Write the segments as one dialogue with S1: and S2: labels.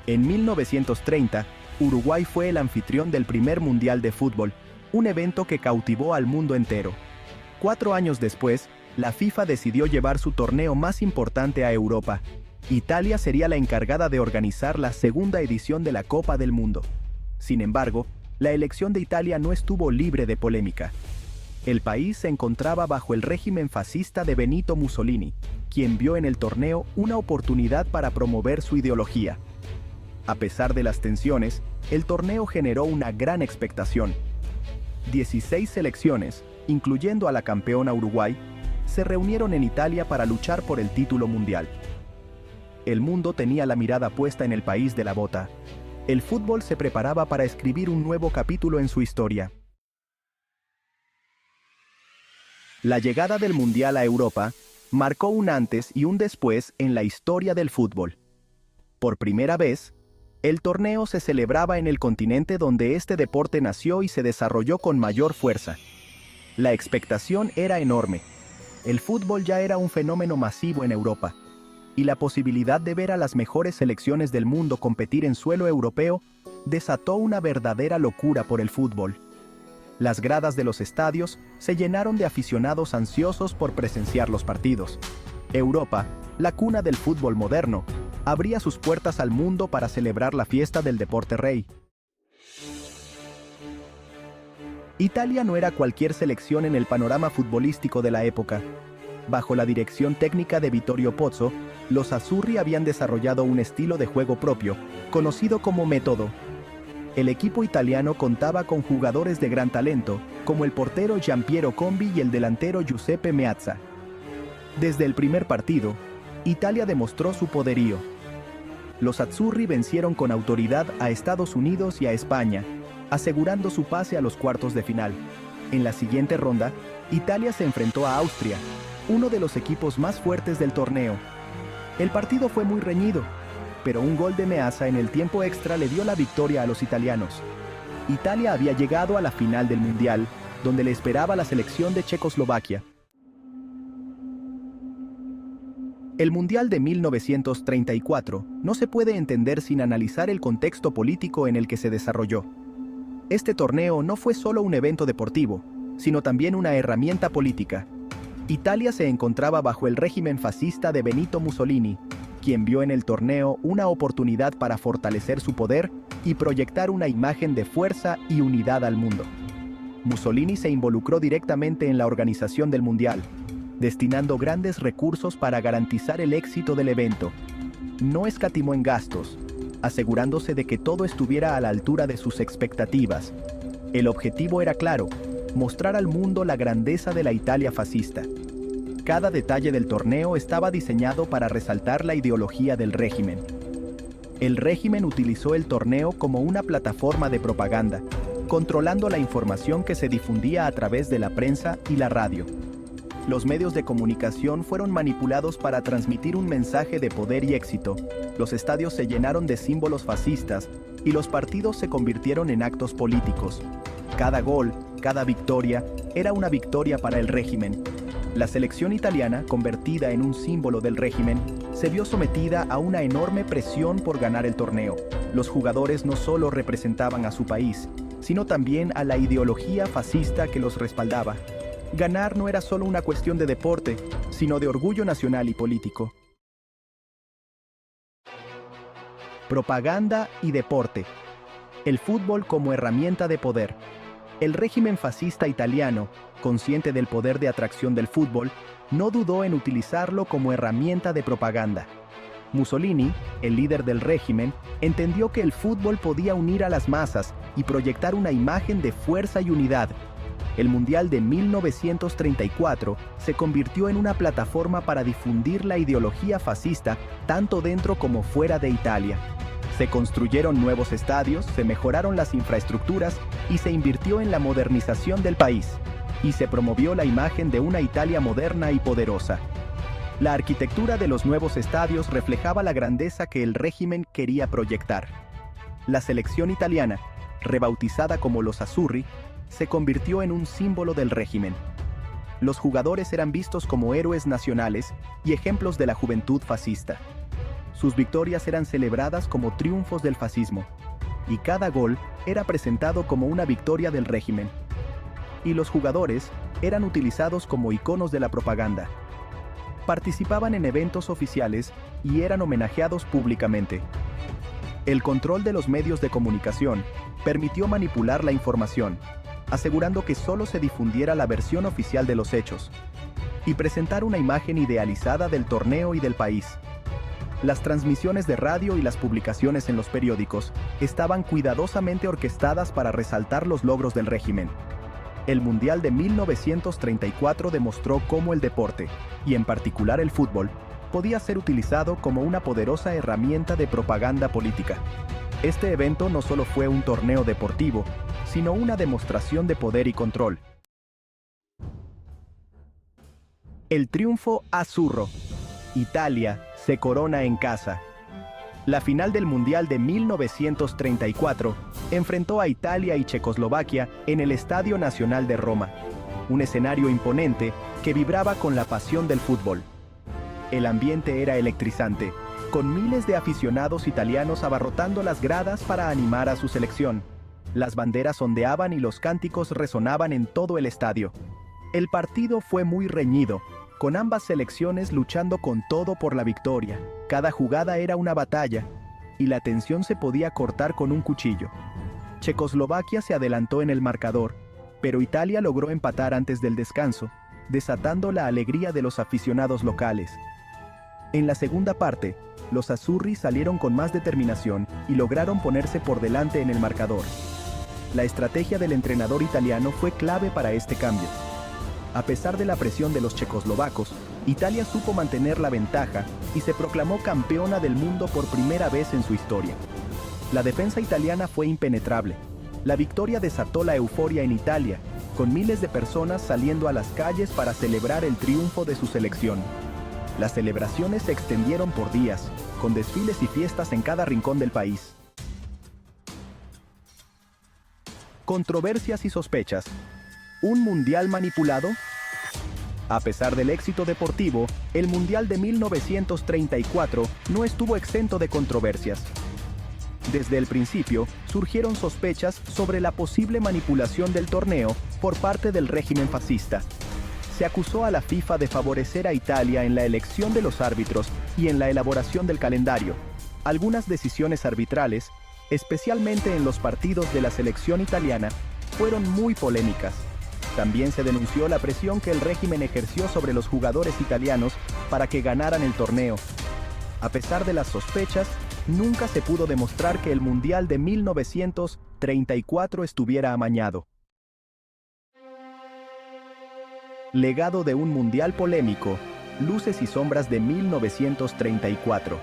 S1: En 1930, Uruguay fue el anfitrión del primer Mundial de Fútbol, un evento que cautivó al mundo entero. 4 años después, la FIFA decidió llevar su torneo más importante a Europa. Italia sería la encargada de organizar la segunda edición de la Copa del Mundo. Sin embargo, la elección de Italia no estuvo libre de polémica. El país se encontraba bajo el régimen fascista de Benito Mussolini, quien vio en el torneo una oportunidad para promover su ideología. A pesar de las tensiones, el torneo generó una gran expectación. 16 selecciones, incluyendo a la campeona Uruguay, se reunieron en Italia para luchar por el título mundial. El mundo tenía la mirada puesta en el país de la bota. El fútbol se preparaba para escribir un nuevo capítulo en su historia. La llegada del Mundial a Europa marcó un antes y un después en la historia del fútbol. Por primera vez, el torneo se celebraba en el continente donde este deporte nació y se desarrolló con mayor fuerza. La expectación era enorme. El fútbol ya era un fenómeno masivo en Europa, y la posibilidad de ver a las mejores selecciones del mundo competir en suelo europeo desató una verdadera locura por el fútbol. Las gradas de los estadios se llenaron de aficionados ansiosos por presenciar los partidos. Europa, la cuna del fútbol moderno, abría sus puertas al mundo para celebrar la fiesta del deporte rey. Italia no era cualquier selección en el panorama futbolístico de la época. Bajo la dirección técnica de Vittorio Pozzo, los azzurri habían desarrollado un estilo de juego propio, conocido como método. El equipo italiano contaba con jugadores de gran talento, como el portero Giampiero Combi y el delantero Giuseppe Meazza. Desde el primer partido, Italia demostró su poderío. Los azzurri vencieron con autoridad a Estados Unidos y a España, asegurando su pase a los cuartos de final. En la siguiente ronda, Italia se enfrentó a Austria, uno de los equipos más fuertes del torneo. El partido fue muy reñido, pero un gol de Meazza en el tiempo extra le dio la victoria a los italianos. Italia había llegado a la final del Mundial, donde le esperaba la selección de Checoslovaquia. El Mundial de 1934 no se puede entender sin analizar el contexto político en el que se desarrolló. Este torneo no fue solo un evento deportivo, sino también una herramienta política. Italia se encontraba bajo el régimen fascista de Benito Mussolini, quien vio en el torneo una oportunidad para fortalecer su poder y proyectar una imagen de fuerza y unidad al mundo. Mussolini se involucró directamente en la organización del Mundial, destinando grandes recursos para garantizar el éxito del evento. No escatimó en gastos, asegurándose de que todo estuviera a la altura de sus expectativas. El objetivo era claro: mostrar al mundo la grandeza de la Italia fascista. Cada detalle del torneo estaba diseñado para resaltar la ideología del régimen. El régimen utilizó el torneo como una plataforma de propaganda, controlando la información que se difundía a través de la prensa y la radio. Los medios de comunicación fueron manipulados para transmitir un mensaje de poder y éxito. Los estadios se llenaron de símbolos fascistas y los partidos se convirtieron en actos políticos. Cada gol, cada victoria, era una victoria para el régimen. La selección italiana, convertida en un símbolo del régimen, se vio sometida a una enorme presión por ganar el torneo. Los jugadores no solo representaban a su país, sino también a la ideología fascista que los respaldaba. Ganar no era solo una cuestión de deporte, sino de orgullo nacional y político. Propaganda y deporte. El fútbol como herramienta de poder. El régimen fascista italiano, consciente del poder de atracción del fútbol, no dudó en utilizarlo como herramienta de propaganda. Mussolini, el líder del régimen, entendió que el fútbol podía unir a las masas y proyectar una imagen de fuerza y unidad. El Mundial de 1934 se convirtió en una plataforma para difundir la ideología fascista tanto dentro como fuera de Italia. Se construyeron nuevos estadios, se mejoraron las infraestructuras y se invirtió en la modernización del país. Y se promovió la imagen de una Italia moderna y poderosa. La arquitectura de los nuevos estadios reflejaba la grandeza que el régimen quería proyectar. La selección italiana, rebautizada como los Azzurri, se convirtió en un símbolo del régimen. Los jugadores eran vistos como héroes nacionales y ejemplos de la juventud fascista. Sus victorias eran celebradas como triunfos del fascismo, y cada gol era presentado como una victoria del régimen. Y los jugadores eran utilizados como iconos de la propaganda. Participaban en eventos oficiales y eran homenajeados públicamente. El control de los medios de comunicación permitió manipular la información, asegurando que solo se difundiera la versión oficial de los hechos, y presentar una imagen idealizada del torneo y del país. Las transmisiones de radio y las publicaciones en los periódicos estaban cuidadosamente orquestadas para resaltar los logros del régimen. El Mundial de 1934 demostró cómo el deporte, y en particular el fútbol, podía ser utilizado como una poderosa herramienta de propaganda política. Este evento no solo fue un torneo deportivo, sino una demostración de poder y control. El triunfo azzurro. Italia se corona en casa. La final del Mundial de 1934 enfrentó a Italia y Checoslovaquia en el Estadio Nacional de Roma, un escenario imponente que vibraba con la pasión del fútbol. El ambiente era electrizante, con miles de aficionados italianos abarrotando las gradas para animar a su selección. Las banderas ondeaban y los cánticos resonaban en todo el estadio. El partido fue muy reñido, con ambas selecciones luchando con todo por la victoria. Cada jugada era una batalla, y la tensión se podía cortar con un cuchillo. Checoslovaquia se adelantó en el marcador, pero Italia logró empatar antes del descanso, desatando la alegría de los aficionados locales. En la segunda parte, los azzurri salieron con más determinación y lograron ponerse por delante en el marcador. La estrategia del entrenador italiano fue clave para este cambio. A pesar de la presión de los checoslovacos, Italia supo mantener la ventaja y se proclamó campeona del mundo por primera vez en su historia. La defensa italiana fue impenetrable. La victoria desató la euforia en Italia, con miles de personas saliendo a las calles para celebrar el triunfo de su selección. Las celebraciones se extendieron por días, con desfiles y fiestas en cada rincón del país. Controversias y sospechas. ¿Un mundial manipulado? A pesar del éxito deportivo, el Mundial de 1934 no estuvo exento de controversias. Desde el principio, surgieron sospechas sobre la posible manipulación del torneo por parte del régimen fascista. Se acusó a la FIFA de favorecer a Italia en la elección de los árbitros y en la elaboración del calendario. Algunas decisiones arbitrales, especialmente en los partidos de la selección italiana, fueron muy polémicas. También se denunció la presión que el régimen ejerció sobre los jugadores italianos para que ganaran el torneo. A pesar de las sospechas, nunca se pudo demostrar que el Mundial de 1934 estuviera amañado. Legado de un mundial polémico, luces y sombras de 1934.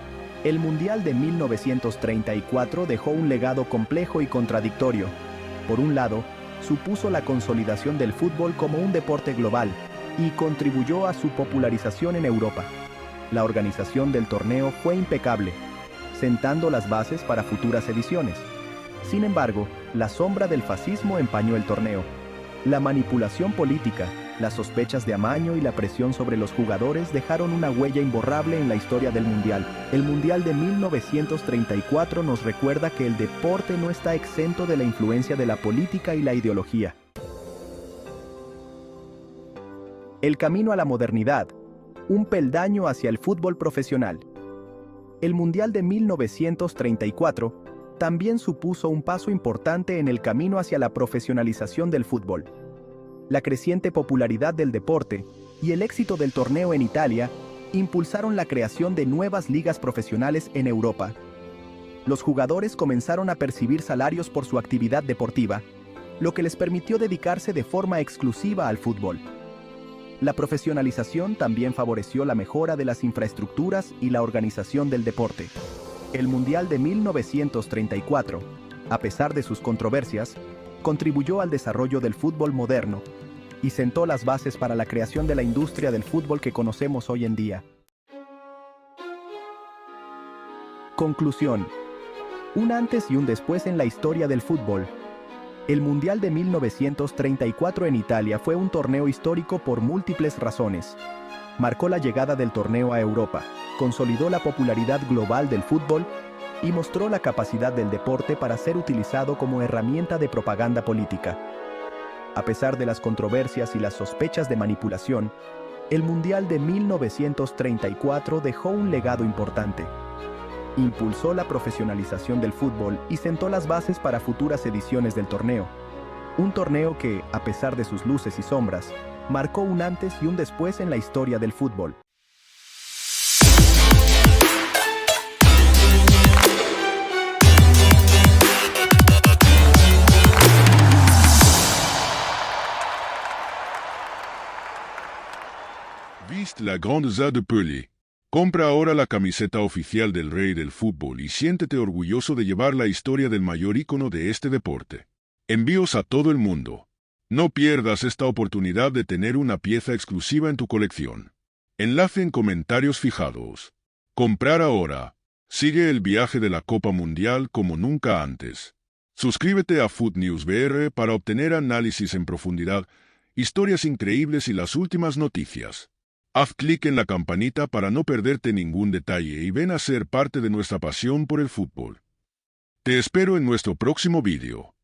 S1: El Mundial de 1934 dejó un legado complejo y contradictorio. Por un lado, supuso la consolidación del fútbol como un deporte global y contribuyó a su popularización en Europa. La organización del torneo fue impecable, sentando las bases para futuras ediciones. Sin embargo, la sombra del fascismo empañó el torneo. La manipulación política, las sospechas de amaño y la presión sobre los jugadores dejaron una huella imborrable en la historia del Mundial. El Mundial de 1934 nos recuerda que el deporte no está exento de la influencia de la política y la ideología. El camino a la modernidad, un peldaño hacia el fútbol profesional. El Mundial de 1934 también supuso un paso importante en el camino hacia la profesionalización del fútbol. La creciente popularidad del deporte y el éxito del torneo en Italia impulsaron la creación de nuevas ligas profesionales en Europa. Los jugadores comenzaron a percibir salarios por su actividad deportiva, lo que les permitió dedicarse de forma exclusiva al fútbol. La profesionalización también favoreció la mejora de las infraestructuras y la organización del deporte. El Mundial de 1934, a pesar de sus controversias, contribuyó al desarrollo del fútbol moderno y sentó las bases para la creación de la industria del fútbol que conocemos hoy en día. Conclusión. Un antes y un después en la historia del fútbol. El Mundial de 1934 en Italia fue un torneo histórico por múltiples razones. marcó la llegada del torneo a Europa, consolidó la popularidad global del fútbol y mostró la capacidad del deporte para ser utilizado como herramienta de propaganda política. A pesar de las controversias y las sospechas de manipulación, el Mundial de 1934 dejó un legado importante. Impulsó la profesionalización del fútbol y sentó las bases para futuras ediciones del torneo. Un torneo que, a pesar de sus luces y sombras, marcó un antes y un después en la historia del fútbol.
S2: Viste la grandeza de Pelé. Compra ahora la camiseta oficial del rey del fútbol y siéntete orgulloso de llevar la historia del mayor ícono de este deporte. Envíos a todo el mundo. No pierdas esta oportunidad de tener una pieza exclusiva en tu colección. Enlace en comentarios fijados. Comprar ahora. Sigue el viaje de la Copa Mundial como nunca antes. Suscríbete a Foot News BR para obtener análisis en profundidad, historias increíbles y las últimas noticias. Haz clic en la campanita para no perderte ningún detalle y ven a ser parte de nuestra pasión por el fútbol. Te espero en nuestro próximo vídeo.